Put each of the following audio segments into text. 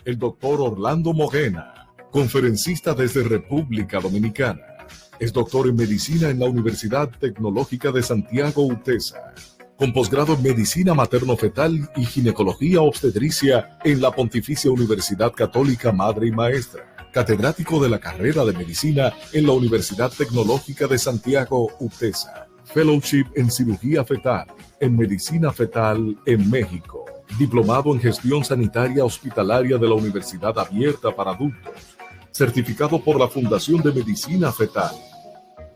el doctor Orlando Mogena, conferencista desde República Dominicana. Es doctor en medicina en la Universidad Tecnológica de Santiago, UTESA, con posgrado en medicina materno-fetal y ginecología obstetricia en la Pontificia Universidad Católica Madre y Maestra. Catedrático de la carrera de medicina en la Universidad Tecnológica de Santiago, UTESA. Fellowship en cirugía fetal, en medicina fetal en México. Diplomado en gestión sanitaria hospitalaria de la Universidad Abierta para Adultos. Certificado por la Fundación de Medicina Fetal.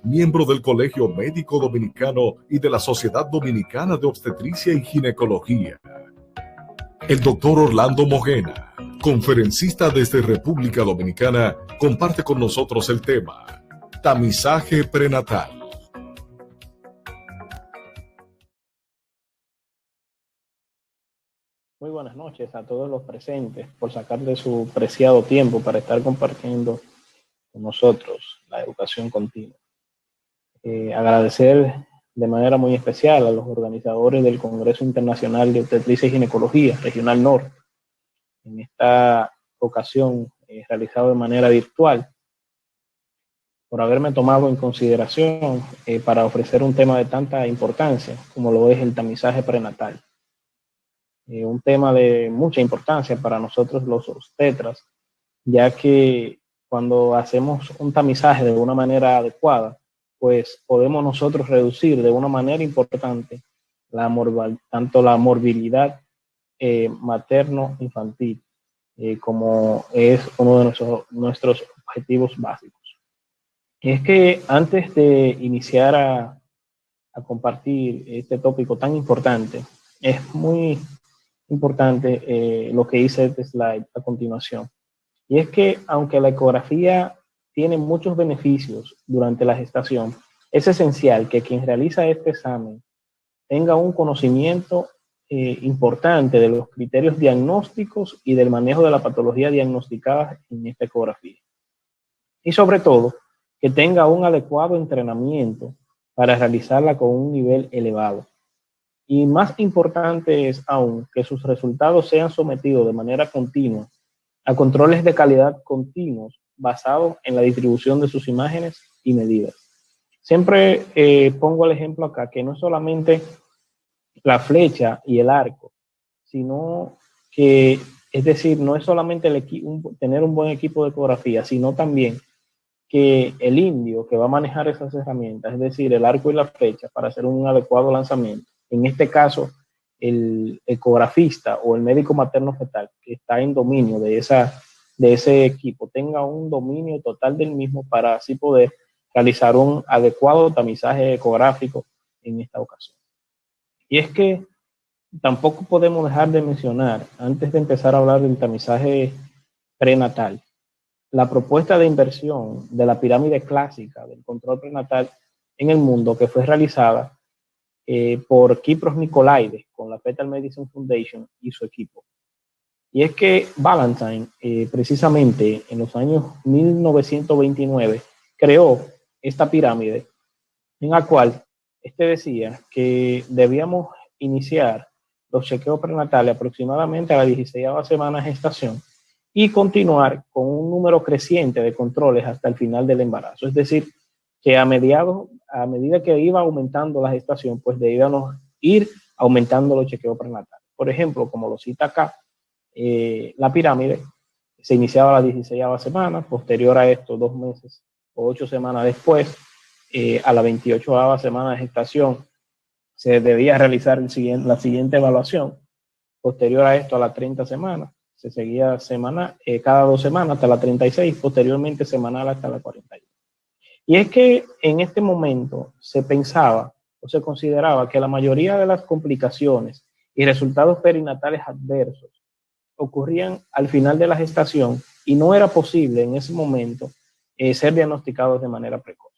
Miembro del Colegio Médico Dominicano y de la Sociedad Dominicana de Obstetricia y Ginecología. El doctor Orlando Mogena, conferencista desde República Dominicana, comparte con nosotros el tema tamizaje prenatal. Muy buenas noches a todos los presentes por sacar de su preciado tiempo para estar compartiendo con nosotros la educación continua. Agradecer de manera muy especial a los organizadores del Congreso Internacional de Obstetricia y Ginecología Regional Norte, en esta ocasión realizado de manera virtual, por haberme tomado en consideración para ofrecer un tema de tanta importancia como lo es el tamizaje prenatal. Un tema de mucha importancia para nosotros los obstetras, ya que cuando hacemos un tamizaje de una manera adecuada, pues podemos nosotros reducir de una manera importante tanto la morbilidad materno-infantil, como es uno de nuestros objetivos básicos. Y es que antes de iniciar a compartir este tópico tan importante, es muy importante lo que hice este slide a continuación. Y es que aunque la ecografía tiene muchos beneficios durante la gestación, es esencial que quien realiza este examen tenga un conocimiento importante de los criterios diagnósticos y del manejo de la patología diagnosticada en esta ecografía. Y sobre todo, que tenga un adecuado entrenamiento para realizarla con un nivel elevado. Y más importante es aún que sus resultados sean sometidos de manera continua a controles de calidad continuos basados en la distribución de sus imágenes y medidas. Siempre pongo el ejemplo acá, que no es solamente la flecha y el arco, sino que, es decir, no es solamente tener un buen equipo de ecografía, sino también que el indio que va a manejar esas herramientas, es decir, el arco y la flecha para hacer un adecuado lanzamiento, en este caso, el ecografista o el médico materno fetal que está en dominio de ese equipo, tenga un dominio total del mismo para así poder realizar un adecuado tamizaje ecográfico en esta ocasión. Y es que tampoco podemos dejar de mencionar, antes de empezar a hablar del tamizaje prenatal, la propuesta de inversión de la pirámide clásica del control prenatal en el mundo que fue realizada por Kypros Nicolaides con la Fetal Medicine Foundation y su equipo. Y es que Ballantyne, precisamente en los años 1929, creó esta pirámide en la cual decía que debíamos iniciar los chequeos prenatales aproximadamente a la 16ª semana de gestación y continuar con un número creciente de controles hasta el final del embarazo. Es decir, que a medida que iba aumentando la gestación, pues debíamos ir aumentando los chequeos prenatales. Por ejemplo, como lo cita acá, la pirámide se iniciaba a la 16ª semana, posterior a esto 2 meses o 8 semanas después, a la 28ª semana de gestación, se debía realizar la siguiente evaluación. Posterior a esto, a las 30 semanas, se seguía cada 2 semanas hasta la 36, posteriormente semanal hasta la 41. Y es que en este momento se pensaba o se consideraba que la mayoría de las complicaciones y resultados perinatales adversos ocurrían al final de la gestación y no era posible en ese momento ser diagnosticados de manera precoz.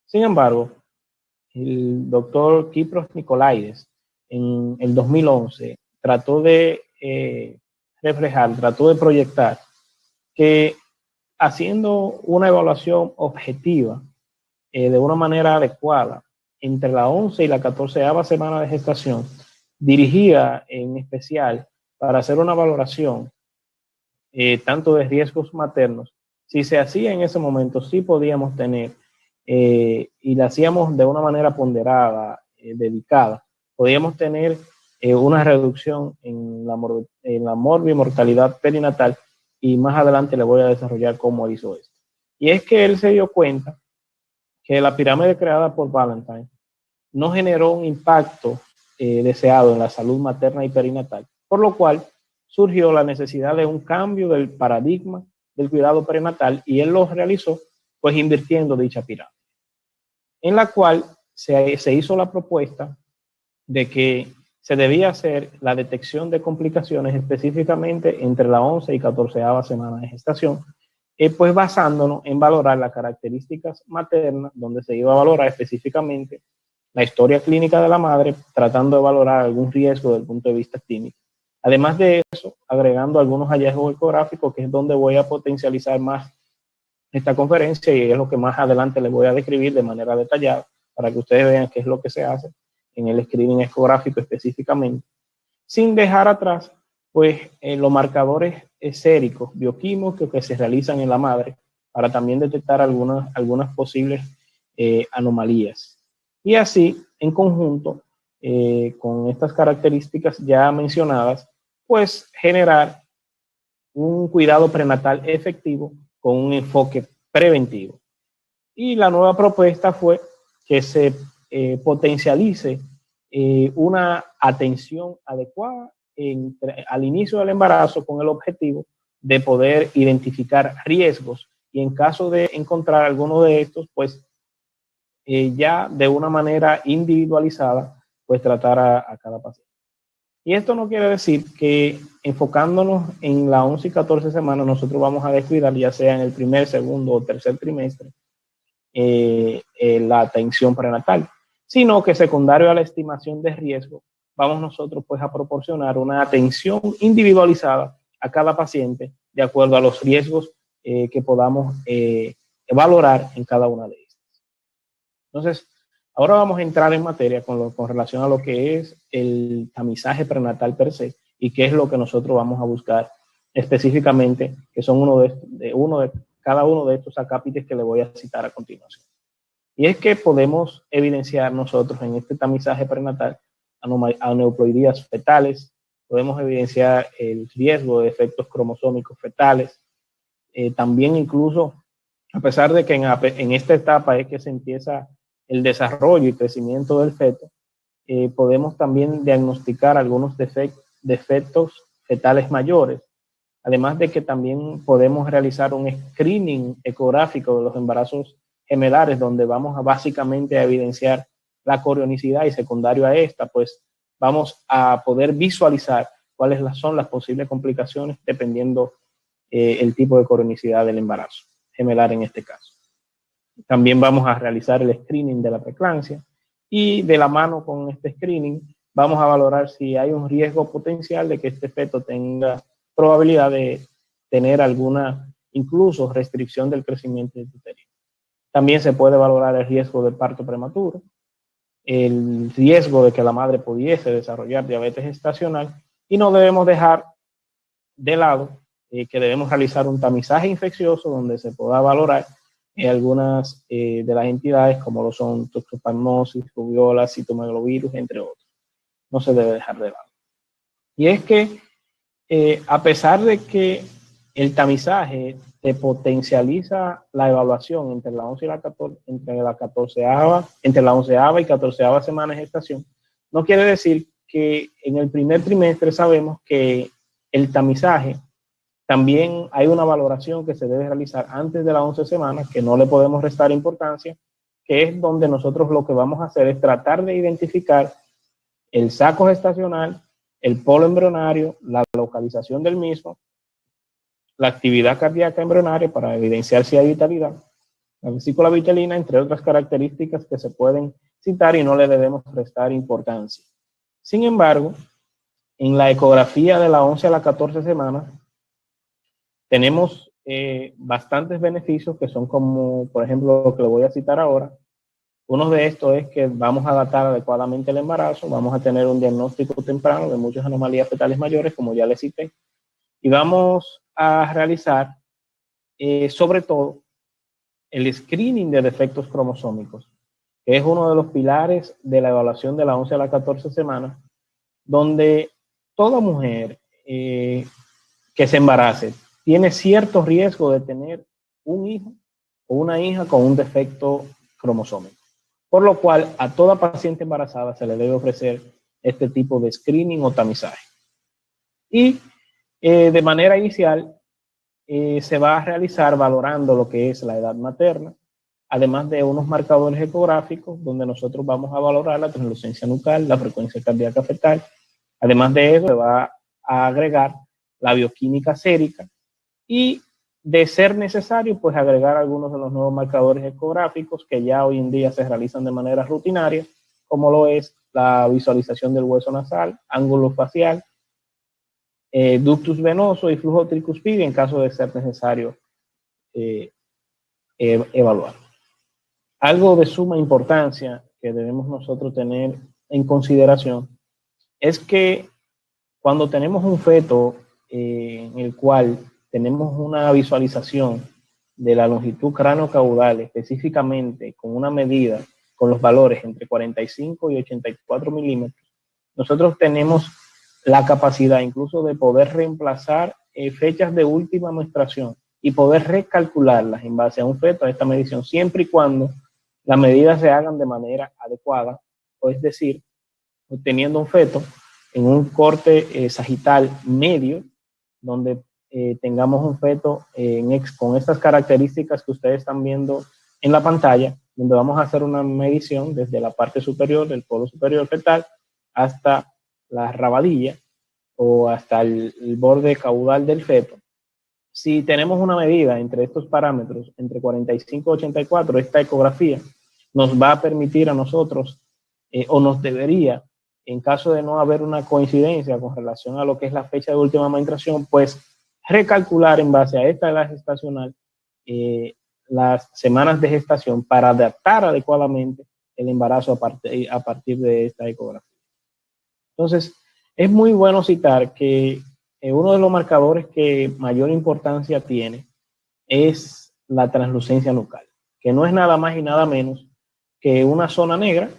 Sin embargo, el doctor Kypros Nicolaides en el 2011 trató de trató de proyectar que haciendo una evaluación objetiva de una manera adecuada entre la 11 y la 14ª semana de gestación, dirigida en especial para hacer una valoración tanto de riesgos maternos. Si se hacía en ese momento, sí podíamos tener, y lo hacíamos de una manera ponderada, dedicada, podíamos tener una reducción en la morbimortalidad perinatal, y más adelante le voy a desarrollar cómo hizo esto. Y es que él se dio cuenta que la pirámide creada por Ballantyne no generó un impacto deseado en la salud materna y perinatal, por lo cual surgió la necesidad de un cambio del paradigma del cuidado perinatal, y él lo realizó pues invirtiendo dicha pirámide, en la cual se hizo la propuesta de que se debía hacer la detección de complicaciones específicamente entre la 11 y 14ª semana de gestación, pues basándonos en valorar las características maternas, donde se iba a valorar específicamente la historia clínica de la madre, tratando de valorar algún riesgo desde el punto de vista clínico. Además de eso, agregando algunos hallazgos ecográficos, que es donde voy a potencializar más esta conferencia, y es lo que más adelante les voy a describir de manera detallada, para que ustedes vean qué es lo que se hace en el screening ecográfico específicamente, sin dejar atrás pues los marcadores séricos, bioquímicos que se realizan en la madre, para también detectar algunas posibles anomalías. Y así, en conjunto, con estas características ya mencionadas, pues generar un cuidado prenatal efectivo con un enfoque preventivo. Y la nueva propuesta fue que se potencialice una atención adecuada al inicio del embarazo, con el objetivo de poder identificar riesgos, y en caso de encontrar alguno de estos, pues ya de una manera individualizada, pues tratar a cada paciente. Y esto no quiere decir que enfocándonos en la 11 y 14 semanas nosotros vamos a descuidar, ya sea en el primer, segundo o tercer trimestre, la atención prenatal, sino que secundario a la estimación de riesgo, vamos nosotros pues a proporcionar una atención individualizada a cada paciente de acuerdo a los riesgos que podamos valorar en cada una de estas. Entonces, ahora vamos a entrar en materia con relación a lo que es el tamizaje prenatal per se, y qué es lo que nosotros vamos a buscar específicamente, que son cada uno de estos acápites que le voy a citar a continuación. Y es que podemos evidenciar nosotros en este tamizaje prenatal aneuploidías fetales, podemos evidenciar el riesgo de efectos cromosómicos fetales, también incluso, a pesar de que en esta etapa es que se empieza el desarrollo y crecimiento del feto, podemos también diagnosticar algunos defectos fetales mayores, además de que también podemos realizar un screening ecográfico de los embarazos gemelares, donde vamos básicamente a evidenciar la corionicidad, y secundario a esta, pues vamos a poder visualizar cuáles son las posibles complicaciones dependiendo el tipo de corionicidad del embarazo gemelar en este caso. También vamos a realizar el screening de la preeclampsia, y de la mano con este screening vamos a valorar si hay un riesgo potencial de que este feto tenga probabilidad de tener alguna, incluso, restricción del crecimiento uterino. También se puede valorar el riesgo de parto prematuro, el riesgo de que la madre pudiese desarrollar diabetes gestacional, y no debemos dejar de lado que debemos realizar un tamizaje infeccioso donde se pueda valorar algunas de las entidades, como lo son toxoplasmosis, rubiola, citomegalovirus, entre otros. No se debe dejar de lado. Y es que a pesar de que el tamizaje te potencializa la evaluación entre la 11 y la 14, entre la 11ª y 14ª semana de gestación, no quiere decir que en el primer trimestre sabemos que el tamizaje también hay una valoración que se debe realizar antes de las 11 semanas, que no le podemos restar importancia, que es donde nosotros lo que vamos a hacer es tratar de identificar el saco gestacional, el polo embrionario, la localización del mismo, la actividad cardíaca embrionaria para evidenciar si hay vitalidad, la vesícula vitelina, entre otras características que se pueden citar y no le debemos restar importancia. Sin embargo, en la ecografía de la 11 a la 14 semanas, tenemos bastantes beneficios que son como, por ejemplo, lo que le voy a citar ahora. Uno de estos es que vamos a datar adecuadamente el embarazo, vamos a tener un diagnóstico temprano de muchas anomalías fetales mayores, como ya les cité, y vamos a realizar sobre todo el screening de defectos cromosómicos, que es uno de los pilares de la evaluación de la 11 a la 14 semanas, donde toda mujer que se embarace tiene cierto riesgo de tener un hijo o una hija con un defecto cromosómico. Por lo cual, a toda paciente embarazada se le debe ofrecer este tipo de screening o tamizaje. Y de manera inicial se va a realizar valorando lo que es la edad materna, además de unos marcadores ecográficos donde nosotros vamos a valorar la translucencia nucal, la frecuencia cardíaca fetal. Además de eso, se va a agregar la bioquímica sérica y, de ser necesario, pues agregar algunos de los nuevos marcadores ecográficos que ya hoy en día se realizan de manera rutinaria, como lo es la visualización del hueso nasal, ángulo facial, ductus venoso y flujo tricuspidio en caso de ser necesario evaluar. Algo de suma importancia que debemos nosotros tener en consideración es que cuando tenemos un feto en el cual tenemos una visualización de la longitud cráneo-caudal, específicamente con una medida, con los valores entre 45 y 84 milímetros, nosotros tenemos la capacidad incluso de poder reemplazar fechas de última menstruación y poder recalcularlas en base a un feto, a esta medición, siempre y cuando las medidas se hagan de manera adecuada, o es decir, obteniendo un feto en un corte sagital medio, donde tengamos un feto con estas características que ustedes están viendo en la pantalla, donde vamos a hacer una medición desde la parte superior del polo superior fetal hasta la rabadilla o hasta el borde caudal del feto. Si tenemos una medida entre estos parámetros, entre 45 y 84, esta ecografía nos va a permitir a nosotros, o nos debería, en caso de no haber una coincidencia con relación a lo que es la fecha de última menstruación, pues recalcular en base a esta edad gestacional las semanas de gestación para adaptar adecuadamente el embarazo a partir de esta ecografía. Entonces, es muy bueno citar que uno de los marcadores que mayor importancia tiene es la translucencia nucal, que no es nada más y nada menos que una zona negra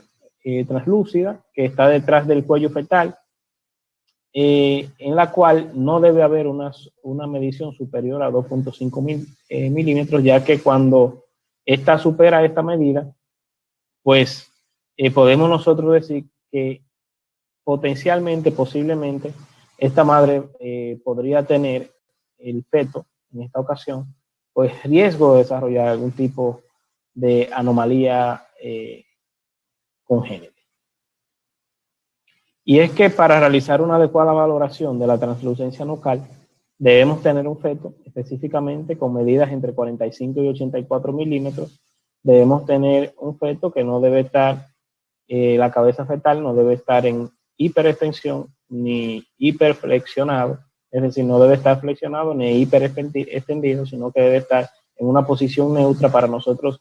translúcida que está detrás del cuello fetal, en la cual no debe haber una medición superior a 2.5 milímetros, ya que cuando esta supera esta medida, pues podemos nosotros decir que potencialmente, posiblemente, esta madre podría tener el feto, en esta ocasión, pues riesgo de desarrollar algún tipo de anomalía congénita. Y es que para realizar una adecuada valoración de la translucencia nucal, debemos tener un feto específicamente con medidas entre 45 y 84 milímetros. Debemos tener un feto que no debe estar, la cabeza fetal no debe estar en hiperextensión ni hiperflexionado, es decir, no debe estar flexionado ni hiperextendido, sino que debe estar en una posición neutra para nosotros,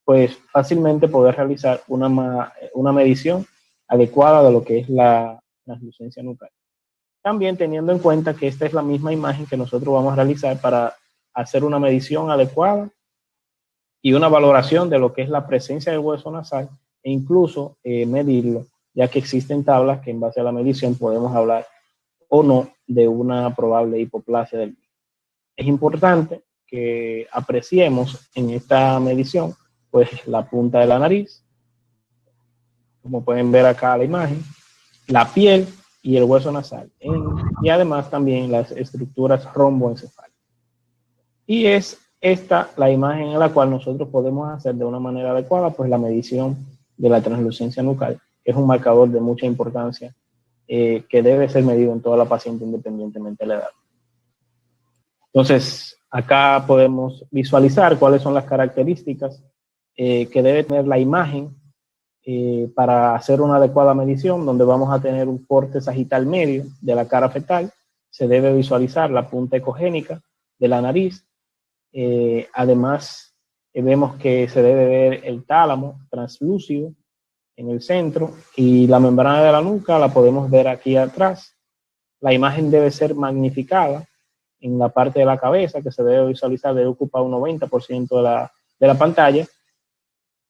pues fácilmente poder realizar una medición adecuada de lo que es la translucencia nucal. También teniendo en cuenta que esta es la misma imagen que nosotros vamos a realizar para hacer una medición adecuada y una valoración de lo que es la presencia del hueso nasal e incluso medirlo, ya que existen tablas que en base a la medición podemos hablar o no de una probable hipoplasia del mismo. Es importante que apreciemos en esta medición pues la punta de la nariz, como pueden ver acá la imagen, la piel y el hueso nasal, y además también las estructuras romboencefálicas. Y es esta la imagen en la cual nosotros podemos hacer de una manera adecuada pues la medición de la translucencia nucal, que es un marcador de mucha importancia que debe ser medido en toda la paciente independientemente de la edad. Entonces, acá podemos visualizar cuáles son las características que debe tener la imagen para hacer una adecuada medición, donde vamos a tener un corte sagital medio de la cara fetal. Se debe visualizar la punta ecogénica de la nariz. Además, vemos que se debe ver el tálamo translúcido en el centro y la membrana de la nuca la podemos ver aquí atrás. La imagen debe ser magnificada en la parte de la cabeza, que se debe visualizar, debe ocupar un 90% de la pantalla,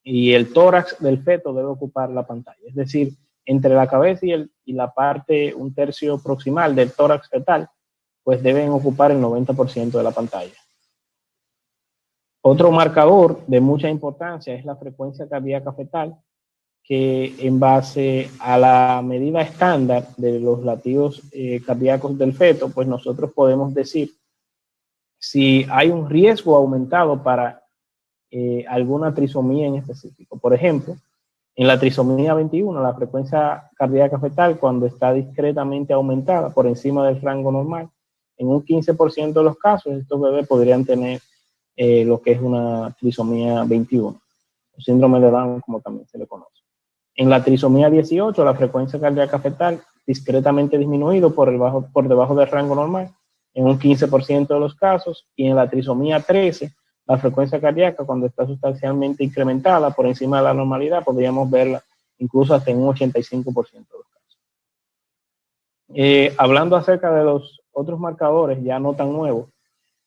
y el tórax del feto debe ocupar la pantalla. Es decir, entre la cabeza y la parte, un tercio proximal del tórax fetal, pues deben ocupar el 90% de la pantalla. Otro marcador de mucha importancia es la frecuencia cardíaca fetal, que en base a la medida estándar de los latidos cardíacos del feto, pues nosotros podemos decir si hay un riesgo aumentado para alguna trisomía en específico. Por ejemplo, en la trisomía 21, la frecuencia cardíaca fetal, cuando está discretamente aumentada por encima del rango normal, en un 15% de los casos, estos bebés podrían tener lo que es una trisomía 21, o síndrome de Down, como también se le conoce. En la trisomía 18, la frecuencia cardíaca fetal discretamente disminuido por debajo del rango normal, en un 15% de los casos, y en la trisomía 13, la frecuencia cardíaca, cuando está sustancialmente incrementada por encima de la normalidad, podríamos verla incluso hasta en un 85% de los casos. Hablando acerca de los otros marcadores, ya no tan nuevos,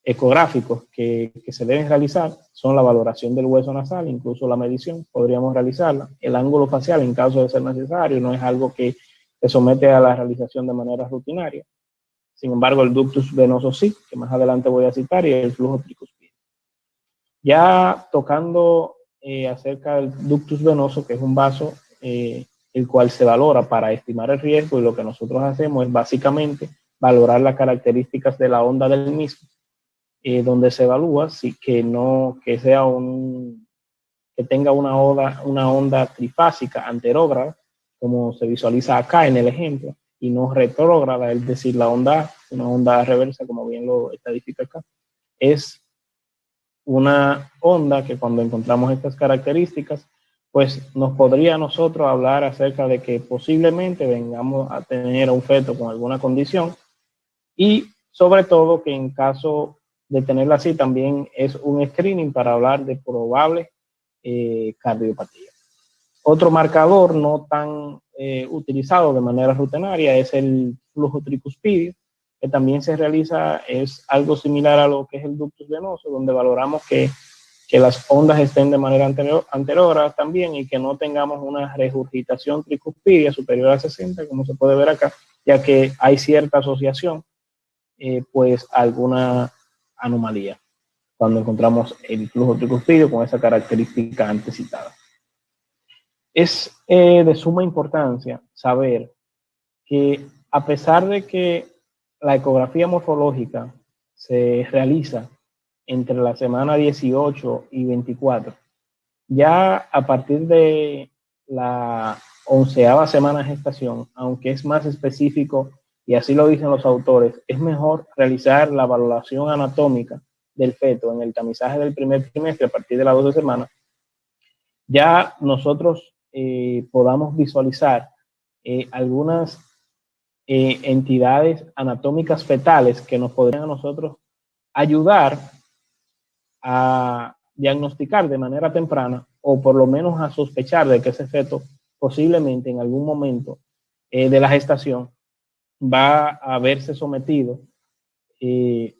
ecográficos que se deben realizar, son la valoración del hueso nasal, incluso la medición, podríamos realizarla. El ángulo facial, en caso de ser necesario, no es algo que se somete a la realización de manera rutinaria. Sin embargo, el ductus venoso sí, que más adelante voy a citar, y el flujo tricuspide. Ya tocando acerca del ductus venoso, que es un vaso el cual se valora para estimar el riesgo, y lo que nosotros hacemos es básicamente valorar las características de la onda del mismo, donde se evalúa que tenga una onda trifásica anterógrada, como se visualiza acá en el ejemplo, y no retrógrada, es decir, una onda reversa, como bien lo estadifica acá. Es una onda que, cuando encontramos estas características, pues nos podría a nosotros hablar acerca de que posiblemente vengamos a tener un feto con alguna condición, y sobre todo que en caso de tenerla así, también es un screening para hablar de probable cardiopatía. Otro marcador no tan utilizado de manera rutinaria es el flujo tricuspidio, que también se realiza, es algo similar a lo que es el ductus venoso, donde valoramos que las ondas estén de manera anterior también, y que no tengamos una regurgitación tricuspidia superior a 60, como se puede ver acá, ya que hay cierta asociación pues alguna anomalía cuando encontramos el flujo tricuspidio con esa característica antes citada. Es de suma importancia saber que, a pesar de que la ecografía morfológica se realiza entre la semana 18 y 24, ya a partir de la 11ª semana de gestación, aunque es más específico, y así lo dicen los autores, es mejor realizar la valoración anatómica del feto en el tamizaje del primer trimestre a partir de las 12 semanas. Ya nosotros podamos visualizar algunas entidades anatómicas fetales que nos podrían a nosotros ayudar a diagnosticar de manera temprana, o por lo menos a sospechar de que ese feto posiblemente en algún momento de la gestación va a verse sometido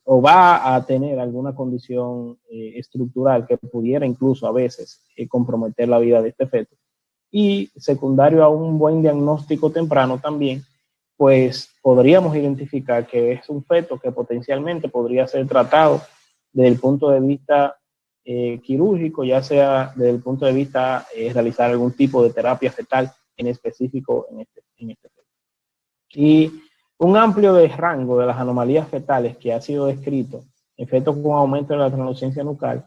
o va a tener alguna condición estructural que pudiera incluso a veces comprometer la vida de este feto. Y secundario a un buen diagnóstico temprano también, pues podríamos identificar que es un feto que potencialmente podría ser tratado desde el punto de vista quirúrgico, ya sea desde el punto de vista realizar algún tipo de terapia fetal en específico en este feto. Y un amplio rango de las anomalías fetales que ha sido descrito en fetos con aumento de la translucencia nucal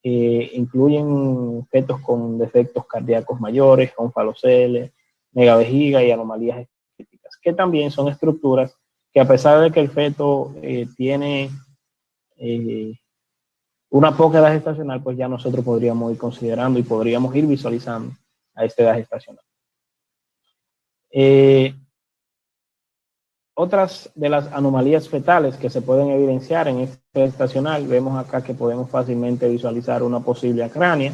incluyen fetos con defectos cardíacos mayores, con faloceles, megavejiga y anomalías estéticas, que también son estructuras que, a pesar de que el feto tiene una poca edad gestacional, pues ya nosotros podríamos ir considerando y podríamos ir visualizando a esta edad gestacional. Otras de las anomalías fetales que se pueden evidenciar en este gestacional, vemos acá que podemos fácilmente visualizar una posible acrania.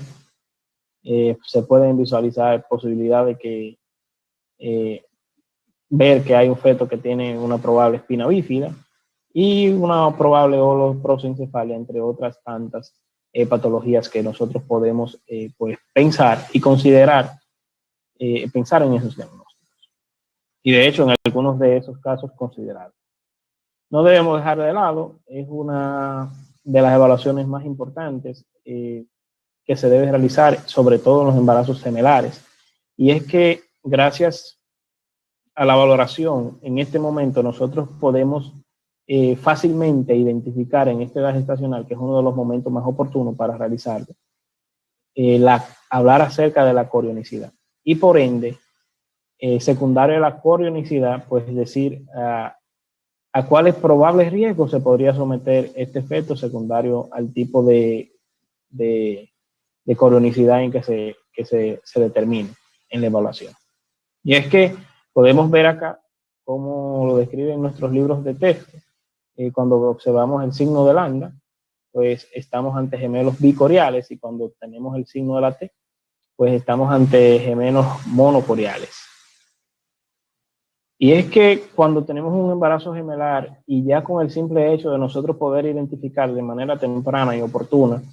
Se pueden visualizar posibilidad de que ver que hay un feto que tiene una probable espina bífida, y una probable holoprosencefalia, entre otras tantas patologías que nosotros podemos pues pensar y considerar, pensar en esos diagnósticos. Y de hecho, en algunos de esos casos, considerar. No debemos dejar de lado, es una de las evaluaciones más importantes que se debe realizar, sobre todo en los embarazos gemelares. Y es que gracias a la valoración, en este momento nosotros podemos fácilmente identificar en esta edad gestacional, que es uno de los momentos más oportunos para realizarlo, hablar acerca de la corionicidad. Y por ende, secundario a la corionicidad, pues es decir, a cuáles probables riesgos se podría someter este feto secundario al tipo de corionicidad en que se determine en la evaluación. Y es que podemos ver acá, como lo describen nuestros libros de texto, cuando observamos el signo de Lambda, pues estamos ante gemelos bicoriales, y cuando tenemos el signo de la T, pues estamos ante gemelos monocoriales. Y es que cuando tenemos un embarazo gemelar, y ya con el simple hecho de nosotros poder identificar de manera temprana y oportuna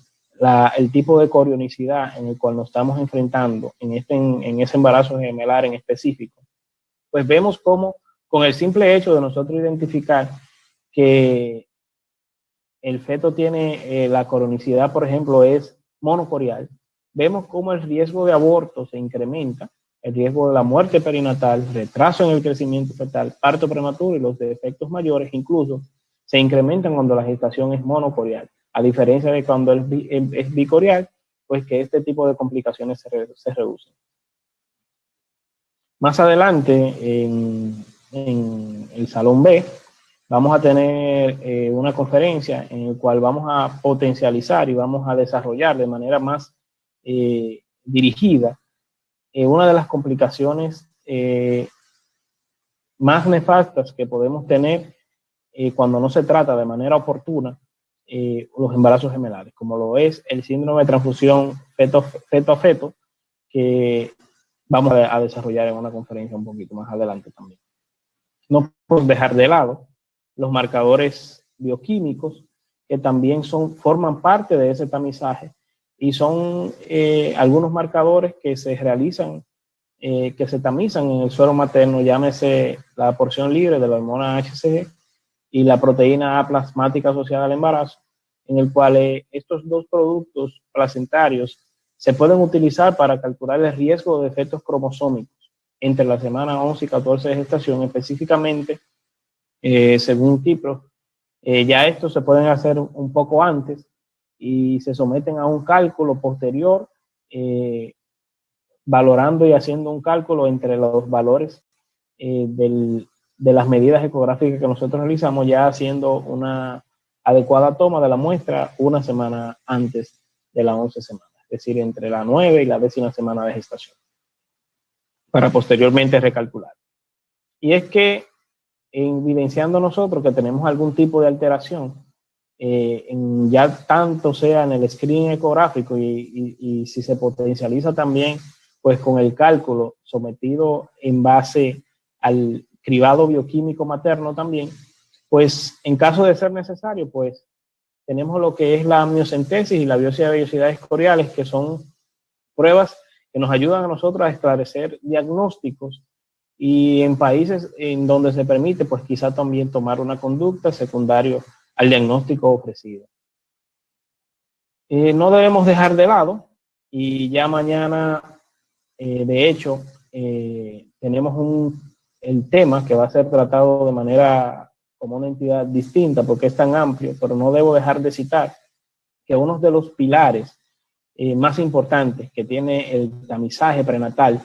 el tipo de corionicidad en el cual nos estamos enfrentando en ese embarazo gemelar en específico, pues vemos cómo con el simple hecho de nosotros identificar que el feto tiene la coronicidad, por ejemplo, es monocorial, vemos cómo el riesgo de aborto se incrementa, el riesgo de la muerte perinatal, retraso en el crecimiento fetal, parto prematuro y los defectos mayores incluso se incrementan cuando la gestación es monocorial, a diferencia de cuando es bicorial, pues que este tipo de complicaciones se reducen. Más adelante, en el Salón B, vamos a tener una conferencia en la cual vamos a potencializar y vamos a desarrollar de manera más dirigida una de las complicaciones más nefastas que podemos tener cuando no se trata de manera oportuna los embarazos gemelares, como lo es el síndrome de transfusión feto a feto, que vamos a desarrollar en una conferencia un poquito más adelante también. No podemos dejar de lado los marcadores bioquímicos, que también forman parte de ese tamizaje, y son algunos marcadores que se realizan, que se tamizan en el suero materno, llámese la porción libre de la hormona HCG y la proteína A plasmática asociada al embarazo, en el cual estos dos productos placentarios se pueden utilizar para calcular el riesgo de efectos cromosómicos entre la semana 11 y 14 de gestación, específicamente, según Kipros. Ya estos se pueden hacer un poco antes y se someten a un cálculo posterior, valorando y haciendo un cálculo entre los valores de las medidas ecográficas que nosotros realizamos, ya haciendo una adecuada toma de la muestra una semana antes de la 11 semana, es decir, entre la 9 y la 10ª semana de gestación, para posteriormente recalcular. Y es que, evidenciando nosotros que tenemos algún tipo de alteración, ya tanto sea en el screening ecográfico y si se potencializa también, pues con el cálculo sometido en base al cribado bioquímico materno también, pues en caso de ser necesario, pues tenemos lo que es la amniocentesis y la biopsia de vellosidades coriales, que son pruebas que nos ayudan a nosotros a esclarecer diagnósticos, y en países en donde se permite, pues quizá también tomar una conducta secundaria al diagnóstico ofrecido. No debemos dejar de lado, y ya mañana, de hecho, tenemos el tema que va a ser tratado de manera como una entidad distinta, porque es tan amplio, pero no debo dejar de citar que uno de los pilares más importantes que tiene el tamizaje prenatal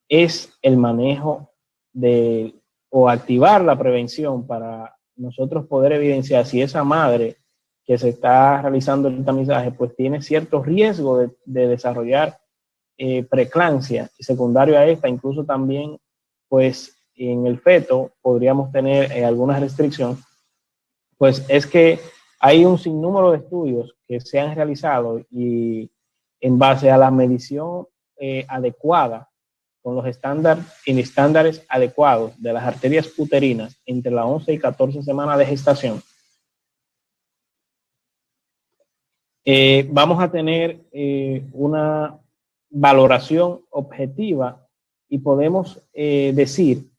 es el manejo o activar la prevención para nosotros poder evidenciar si esa madre que se está realizando el tamizaje pues tiene cierto riesgo de desarrollar preeclampsia, y secundario a esta, incluso también pues en el feto podríamos tener alguna restricción. Pues es que hay un sinnúmero de estudios que se han realizado, y en base a la medición adecuada con los estándares adecuados de las arterias uterinas entre las 11 y 14 semanas de gestación, vamos a tener una valoración objetiva y podemos decir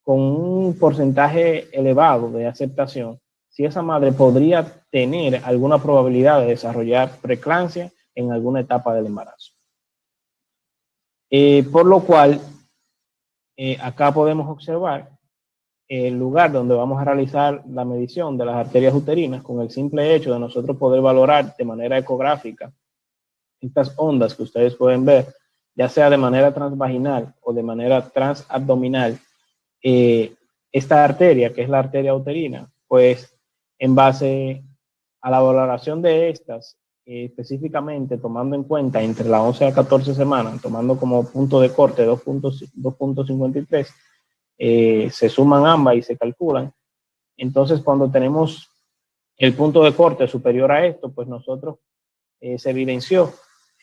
con un porcentaje elevado de aceptación si esa madre podría tener alguna probabilidad de desarrollar preeclampsia en alguna etapa del embarazo. Por lo cual, acá podemos observar el lugar donde vamos a realizar la medición de las arterias uterinas con el simple hecho de nosotros poder valorar de manera ecográfica estas ondas que ustedes pueden ver, ya sea de manera transvaginal o de manera transabdominal. Esta arteria, que es la arteria uterina, pues en base a la valoración de estas, específicamente tomando en cuenta entre las 11 a 14 semanas, tomando como punto de corte 2.53, se suman ambas y se calculan. Entonces, cuando tenemos el punto de corte superior a esto, pues nosotros se evidenció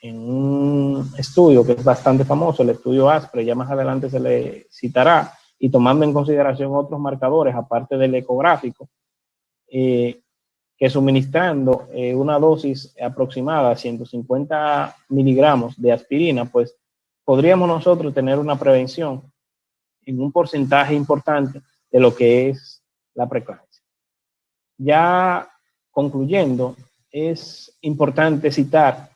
en un estudio que es bastante famoso, el estudio ASPRE, ya más adelante se le citará, y tomando en consideración otros marcadores, aparte del ecográfico, que suministrando una dosis aproximada, 150 miligramos de aspirina, pues podríamos nosotros tener una prevención en un porcentaje importante de lo que es la preeclampsia. Ya concluyendo, es importante citar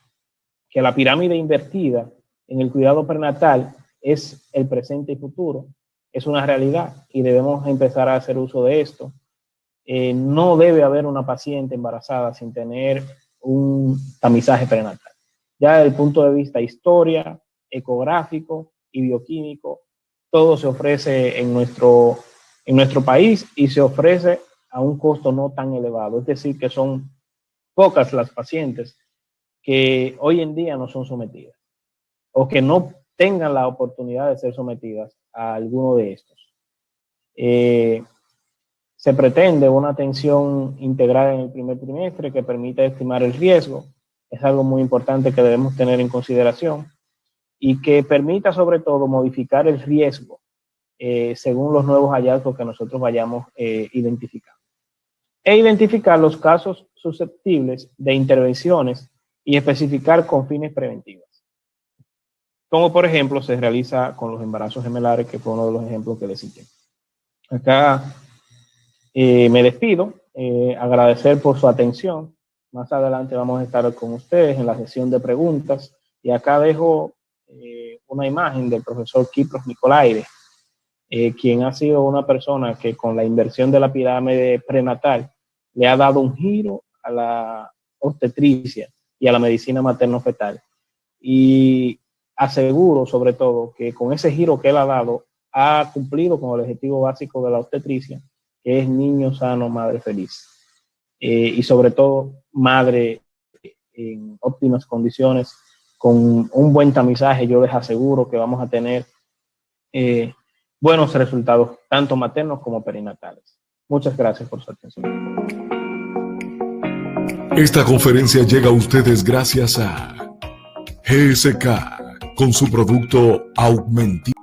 que la pirámide invertida en el cuidado prenatal es el presente y futuro, es una realidad y debemos empezar a hacer uso de esto. No debe haber una paciente embarazada sin tener un tamizaje prenatal. Ya desde el punto de vista historia, ecográfico y bioquímico, todo se ofrece en nuestro país y se ofrece a un costo no tan elevado. Es decir, que son pocas las pacientes que hoy en día no son sometidas o que no tengan la oportunidad de ser sometidas a alguno de estos. Se pretende una atención integral en el primer trimestre que permita estimar el riesgo. Es algo muy importante que debemos tener en consideración y que permita sobre todo modificar el riesgo según los nuevos hallazgos que nosotros vayamos identificando. E identificar los casos susceptibles de intervenciones y especificar con fines preventivos. Como por ejemplo se realiza con los embarazos gemelares, que fue uno de los ejemplos que les cité. Acá me despido, agradecer por su atención. Más adelante vamos a estar con ustedes en la sesión de preguntas y acá dejo una imagen del profesor Kipros Nicolaide, quien ha sido una persona que con la inversión de la pirámide prenatal le ha dado un giro a la obstetricia y a la medicina materno-fetal. Y aseguro sobre todo que con ese giro que él ha dado ha cumplido con el objetivo básico de la obstetricia, que es niño sano, madre feliz. Y sobre todo madre en óptimas condiciones, con un buen tamizaje. Yo les aseguro que vamos a tener buenos resultados, tanto maternos como perinatales. Muchas gracias por su atención. Esta conferencia llega a ustedes gracias a GSK, con su producto Augmentin.